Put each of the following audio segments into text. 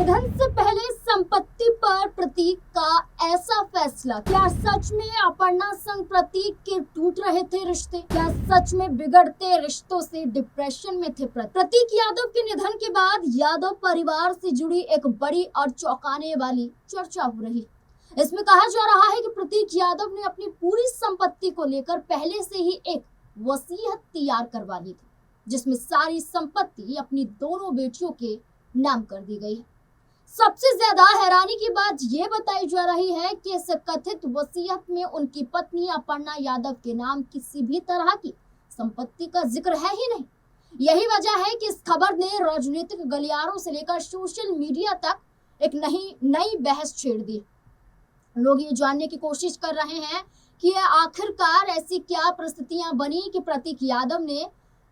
निधन से पहले संपत्ति पर प्रतीक का ऐसा फैसला, क्या सच में अपर्णा संग प्रतीक के टूट रहे थे रिश्ते? क्या सच में बिगड़ते रिश्तों से डिप्रेशन में थे प्रतीक यादव के निधन के बाद यादव परिवार से जुड़ी एक बड़ी और चौंकाने वाली चर्चा हो रही। इसमें कहा जा रहा है कि प्रतीक यादव ने अपनी पूरी संपत्ति को लेकर पहले से ही एक वसीयत तैयार करवा ली थी, जिसमें सारी संपत्ति अपनी दोनों बेटियों के नाम कर दी गई है। सबसे ज्यादा हैरानी की बात यह बताई जा रही है कि इस कथित वसीयत में उनकी पत्नी अपर्णा यादव के नाम किसी भी तरह की संपत्ति का जिक्र है ही नहीं। यही वजह है कि इस खबर ने राजनीतिक गलियारों से लेकर सोशल मीडिया तक एक नई बहस छेड़ दी। लोग ये जानने की कोशिश कर रहे हैं कि आखिरकार ऐसी क्या परिस्थितियां बनी कि प्रतीक यादव ने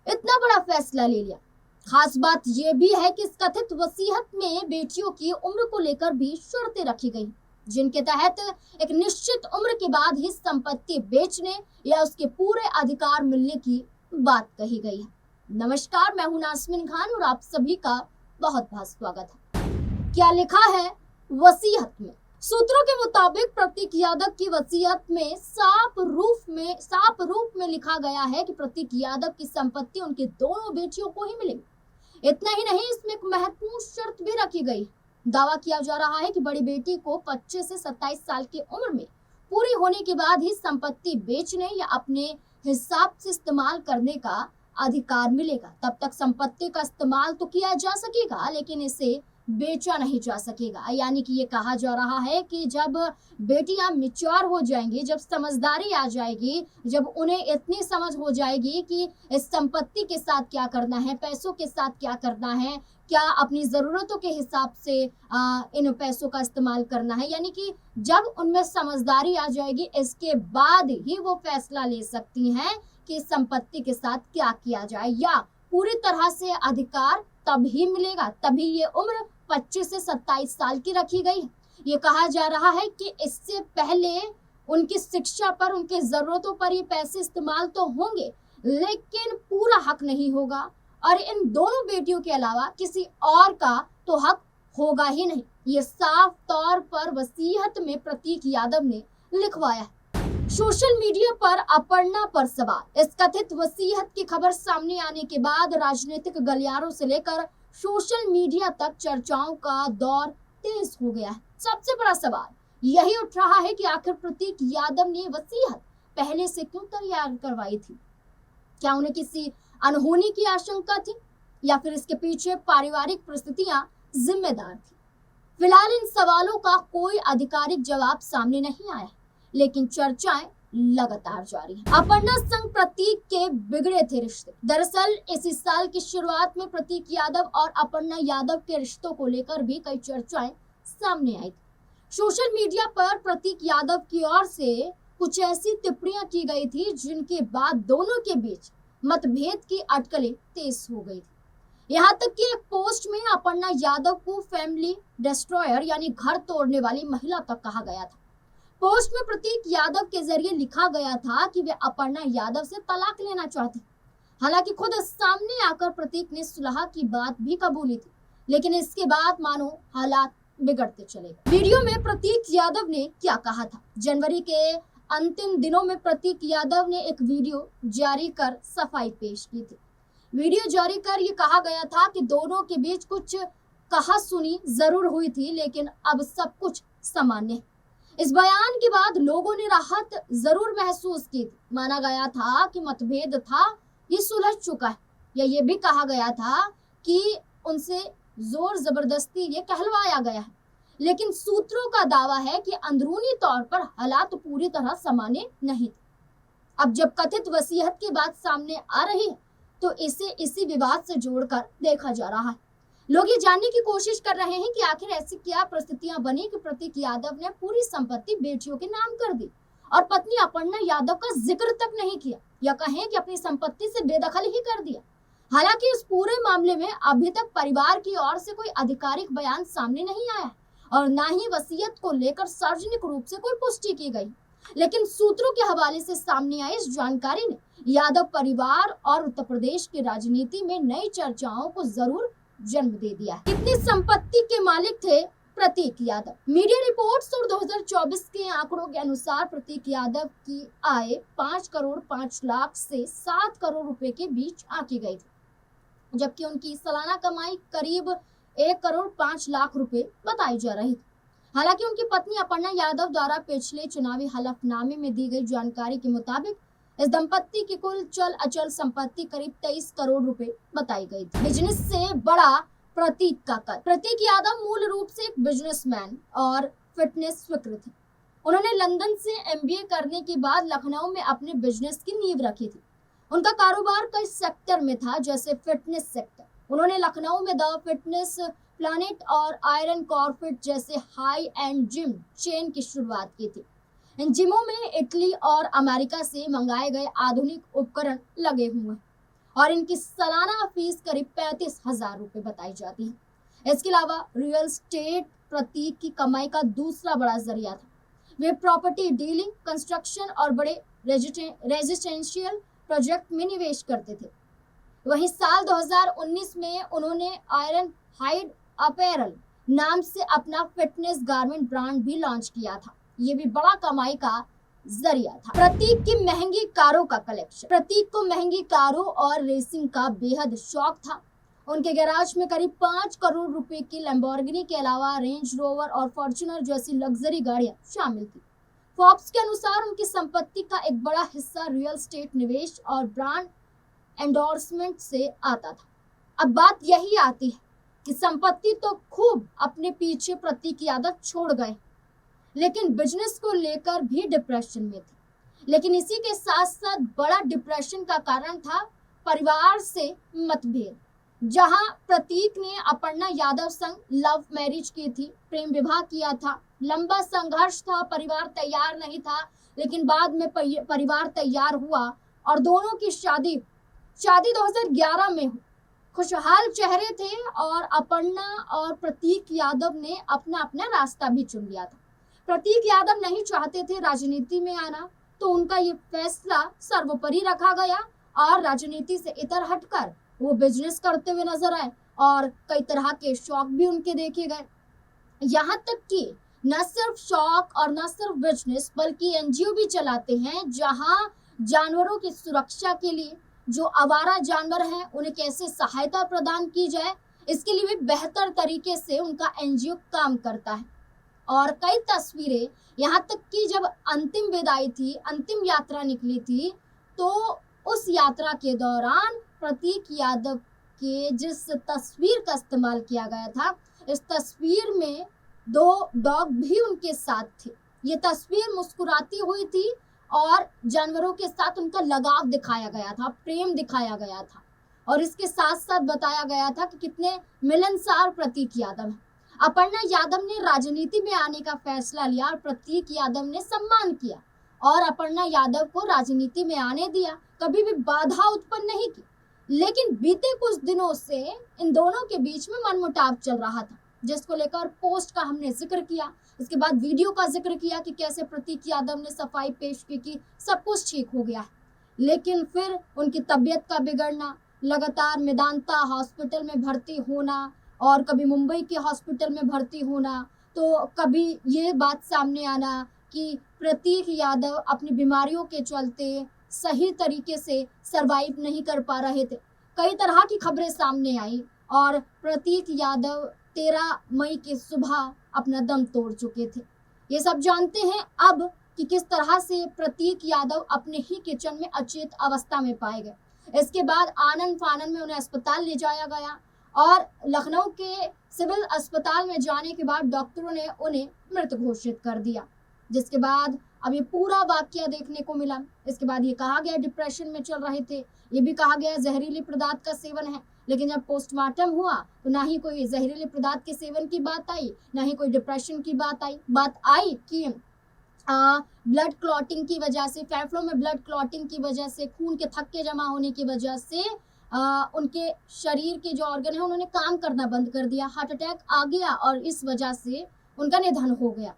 इतना बड़ा फैसला ले लिया। खास बात यह भी है कि इस कथित वसीयत में बेटियों की उम्र को लेकर भी शर्तें रखी गई, जिनके तहत एक निश्चित उम्र के बाद ही संपत्ति बेचने या उसके पूरे अधिकार मिलने की बात कही गई है। नमस्कार, मैं हूं नाज़मीन खान और आप सभी का बहुत बहुत स्वागत है। क्या लिखा है वसीयत में? सूत्रों के मुताबिक प्रतीक यादव की वसीयत में साफ रूप में लिखा गया है कि प्रतीक यादव की संपत्ति उनकी दोनों बेटियों को ही मिलेगी। इतना ही नहीं, इसमें एक महत्वपूर्ण शर्त भी रखी गई। दावा किया जा रहा है कि बड़ी बेटी को 25 से 27 साल की उम्र में पूरी होने के बाद ही संपत्ति बेचने या अपने हिसाब से इस्तेमाल करने का अधिकार मिलेगा। तब तक संपत्ति का इस्तेमाल तो किया जा सकेगा, लेकिन इसे बेचा नहीं जा सकेगा। यानी कि ये कहा जा रहा है कि जब बेटियां मैच्योर हो जाएंगी, जब समझदारी आ जाएगी, जब उन्हें इतनी समझ हो जाएगी कि इस संपत्ति के साथ क्या करना है, पैसों के साथ क्या करना है, क्या अपनी ज़रूरतों के हिसाब से इन पैसों का इस्तेमाल करना है, यानी कि जब उनमें समझदारी आ जाएगी, इसके बाद ही वो फैसला ले सकती हैं कि संपत्ति के साथ क्या किया जाए, या पूरी तरह से अधिकार तभी मिलेगा। तभी ये उम्र 25 से 27 साल की रखी गई है। ये कहा जा रहा है कि इससे पहले उनकी शिक्षा पर, उनकी जरूरतों पर ये पैसे इस्तेमाल तो होंगे, लेकिन पूरा हक नहीं होगा, और इन दोनों बेटियों के अलावा किसी और का तो हक होगा ही नहीं। ये साफ तौर पर वसीयत में प्रतीक यादव ने लिखवाया है। सोशल मीडिया पर अपर्णा पर सवाल। इस कथित वसीयत की खबर सामने आने के बाद राजनीतिक गलियारों से लेकर सोशल मीडिया तक चर्चाओं का दौर तेज हो गया है। सबसे बड़ा सवाल यही उठ रहा है कि आखिर प्रतीक यादव ने वसीयत पहले से क्यों तैयार करवाई थी? क्या उन्हें किसी अनहोनी की आशंका थी, या फिर इसके पीछे पारिवारिक परिस्थितियां जिम्मेदार थी? फिलहाल इन सवालों का कोई आधिकारिक जवाब सामने नहीं आया, लेकिन चर्चाएं लगातार जारी है। अपर्णा संग प्रतीक के बिगड़े थे रिश्ते। दरअसल इसी साल की शुरुआत में प्रतीक यादव और अपर्णा यादव के रिश्तों को लेकर भी कई चर्चाएं सामने आई थी। सोशल मीडिया पर प्रतीक यादव की ओर से कुछ ऐसी टिप्पणियां की गई थी, जिनके बाद दोनों के बीच मतभेद की अटकलें तेज हो गई थी। यहाँ तक कि एक पोस्ट में अपर्णा यादव को फैमिली डिस्ट्रॉयर यानी घर तोड़ने वाली महिला तक कहा गया था। पोस्ट में प्रतीक यादव के जरिए लिखा गया था कि वे अपर्णा यादव से तलाक लेना चाहती। हालांकि खुद सामने आकर प्रतीक ने सुलह की बात भी कबूली थी, लेकिन इसके बाद मानो हालात बिगड़ते चले गए। वीडियो में प्रतीक यादव ने क्या कहा था? जनवरी के अंतिम दिनों में प्रतीक यादव ने एक वीडियो जारी कर सफाई पेश की थी। वीडियो जारी कर ये कहा गया था कि दोनों के बीच कुछ कहा सुनी जरूर हुई थी, लेकिन अब सब कुछ सामान्य है। इस बयान के बाद लोगों ने राहत जरूर महसूस की थी। माना गया था कि मतभेद था ये सुलझ चुका है, या ये भी कहा गया था कि उनसे जोर जबरदस्ती ये कहलवाया गया है। लेकिन सूत्रों का दावा है कि अंदरूनी तौर पर हालात पूरी तरह सामान्य नहीं थे। अब जब कथित वसीयत की बात सामने आ रही है, तो इसे इसी विवाद से जोड़कर देखा जा रहा है। लोग ये जानने की कोशिश कर रहे हैं कि आखिर ऐसी क्या परिस्थितियां बनी कि प्रतीक यादव ने पूरी संपत्ति बेटियों के नाम कर दी और पत्नी अपर्णा यादव का जिक्र तक नहीं किया, या कहें कि अपनी संपत्ति से बेदखल ही कर दिया। हालांकि इस पूरे मामले में अभी तक परिवार की ओर से कोई आधिकारिक बयान सामने नहीं आया और न ही वसीयत को लेकर सार्वजनिक रूप से कोई पुष्टि की गई। लेकिन सूत्रों के हवाले से सामने आई इस जानकारी ने यादव परिवार और उत्तर प्रदेश की राजनीति में नई चर्चाओं को जरूर जन्म दे दिया है। कितनी संपत्ति के मालिक थे प्रतीक यादव? मीडिया रिपोर्ट्स और 2024 के आंकड़ों के अनुसार प्रतीक यादव की आय 5 करोड़ 5 लाख से 7 करोड़ रुपए के बीच आंकी गई थी, जबकि उनकी सालाना कमाई करीब 1 करोड़ 5 लाख रुपए बताई जा रही थी। हालांकि उनकी पत्नी अपर्णा यादव द्वारा पिछले चुनावी हलफनामे में दी गई जानकारी के मुताबिक इस दंपत्ति की कुल चल अचल संपत्ति करीब 23 करोड़ रुपए बताई गई थी। बिजनेस से बड़ा प्रतीक का कद। प्रतीक यादव मूल रूप से एक बिजनेसमैन और फिटनेस स्वीकृत थे। उन्होंने लंदन से एमबीए करने के बाद लखनऊ में अपने बिजनेस की नींव रखी थी। उनका कारोबार कई सेक्टर में था, जैसे फिटनेस सेक्टर। उन्होंने लखनऊ में द फिटनेस प्लानेट और आयरन कॉर्फिट जैसे हाई एंड जिम चेन की शुरुआत की थी। इन जिमों में इटली और अमेरिका से मंगाए गए आधुनिक उपकरण लगे हुए हैं और इनकी सालाना फीस करीब 35,000 रुपए बताई जाती है। इसके अलावा रियल एस्टेट प्रतीक की कमाई का दूसरा बड़ा जरिया था। वे प्रॉपर्टी डीलिंग, कंस्ट्रक्शन और बड़े रेजिडेंशियल प्रोजेक्ट में निवेश करते थे। वहीं साल 2019 में उन्होंने आयरन हाइड अपैरल नाम से अपना फिटनेस गारमेंट ब्रांड भी लॉन्च किया था। ये भी बड़ा कमाई का जरिया था। प्रतीक की महंगी कारों का कलेक्शन। प्रतीक को महंगी कारों और रेसिंग का बेहद शौक था। उनके गैराज में करीब 5 करोड़ रुपए की लैम्बोर्गिनी के अलावा रेंज रोवर और फॉर्च्यूनर जैसी लग्जरी गाड़ियां शामिल थी। फोर्ब्स के अनुसार उनकी संपत्ति का एक बड़ा हिस्सा रियल एस्टेट निवेश और ब्रांड एंडोर्समेंट से आता था। अब बात यही आती है कि संपत्ति तो खूब अपने पीछे प्रतीक यादव छोड़ गए, लेकिन बिजनेस को लेकर भी डिप्रेशन में थे। लेकिन इसी के साथ साथ बड़ा डिप्रेशन का कारण था परिवार से मतभेद। जहां प्रतीक ने अपर्णा यादव संग लव मैरिज की थी, प्रेम विवाह किया था, लंबा संघर्ष था, परिवार तैयार नहीं था, लेकिन बाद में परिवार तैयार हुआ और दोनों की शादी 2011 में हुई। खुशहाल चेहरे थे और अपर्णा और प्रतीक यादव ने अपना अपना रास्ता भी चुन लिया था। प्रतीक यादव नहीं चाहते थे राजनीति में आना, तो उनका ये फैसला सर्वोपरि रखा गया और राजनीति से इतर हटकर वो बिजनेस करते हुए नजर आए और कई तरह के शौक भी उनके देखे गए। यहाँ तक कि न सिर्फ शौक और न सिर्फ बिजनेस बल्कि एनजीओ भी चलाते हैं, जहाँ जानवरों की सुरक्षा के लिए जो आवारा जानवर हैं उन्हें कैसे सहायता प्रदान की जाए, इसके लिए भी बेहतर तरीके से उनका एनजीओ काम करता है। और कई तस्वीरें, यहाँ तक कि जब अंतिम विदाई थी, अंतिम यात्रा निकली थी, तो उस यात्रा के दौरान प्रतीक यादव के जिस तस्वीर का इस्तेमाल किया गया था, इस तस्वीर में 2 डॉग भी उनके साथ थे। ये तस्वीर मुस्कुराती हुई थी और जानवरों के साथ उनका लगाव दिखाया गया था, प्रेम दिखाया गया था और इसके साथ साथ बताया गया था कि कितने मिलनसार प्रतीक यादव हैं। अपर्णा यादव ने राजनीति में आने का फैसला लिया और प्रतीक यादव ने सम्मान किया और अपर्णा यादव को राजनीति में आने दिया, कभी भी बाधा उत्पन्न नहीं की। लेकिन बीते कुछ दिनों से इन दोनों के बीच में मनमुटाव चल रहा था, जिसको लेकर पोस्ट का हमने जिक्र किया। इसके बाद वीडियो का जिक्र किया कि कैसे प्रतीक यादव ने सफाई पेश की कि सब कुछ ठीक हो गया है, लेकिन फिर उनकी तबीयत का बिगड़ना, लगातार मेदांता हॉस्पिटल में भर्ती होना और कभी मुंबई के हॉस्पिटल में भर्ती होना, तो कभी ये बात सामने आना कि प्रतीक यादव अपनी बीमारियों के चलते सही तरीके से सरवाइव नहीं कर पा रहे थे। कई तरह की खबरें सामने आई और प्रतीक यादव 13 मई की सुबह अपना दम तोड़ चुके थे। ये सब जानते हैं अब कि किस तरह से प्रतीक यादव अपने ही किचन में अचेत अवस्था में पाए गए। इसके बाद आनन फानन में उन्हें अस्पताल ले जाया गया और लखनऊ के सिविल अस्पताल में जाने के बाद डॉक्टरों ने उन्हें मृत घोषित कर दिया, जिसके बाद अब ये पूरा वाकया देखने को मिला। इसके बाद ये कहा गया डिप्रेशन में चल रहे थे, ये भी कहा गया जहरीली पदार्थ का सेवन है, लेकिन जब पोस्टमार्टम हुआ तो ना ही कोई जहरीले पदार्थ के सेवन की बात आई, ना ही कोई डिप्रेशन की बात आई कि ब्लड क्लॉटिंग की वजह से, फेफड़ों में ब्लड क्लॉटिंग की वजह से, खून के थक्के जमा होने की वजह से उनके शरीर के जो ऑर्गन है उन्होंने काम करना बंद कर दिया, हार्ट अटैक आ गया और इस वजह से उनका निधन हो गया।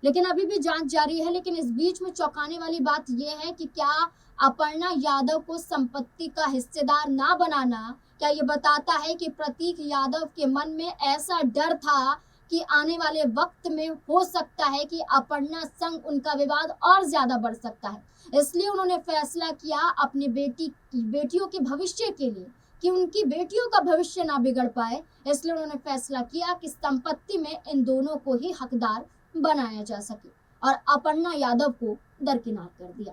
लेकिन अभी भी जांच जारी है। लेकिन इस बीच में चौंकाने वाली बात यह है कि क्या अपर्णा यादव को संपत्ति का हिस्सेदार ना बनाना क्या ये बताता है कि प्रतीक यादव के मन में ऐसा डर था कि आने वाले वक्त में हो सकता है कि अपर्णा संग उनका विवाद और ज्यादा बढ़ सकता है, इसलिए उन्होंने फैसला किया अपनी बेटियों के भविष्य के लिए कि उनकी बेटियों का भविष्य ना बिगड़ पाए, इसलिए उन्होंने फैसला किया कि संपत्ति में इन दोनों को ही हकदार बनाया जा सके और अपर्णा यादव को दरकिनार कर दिया।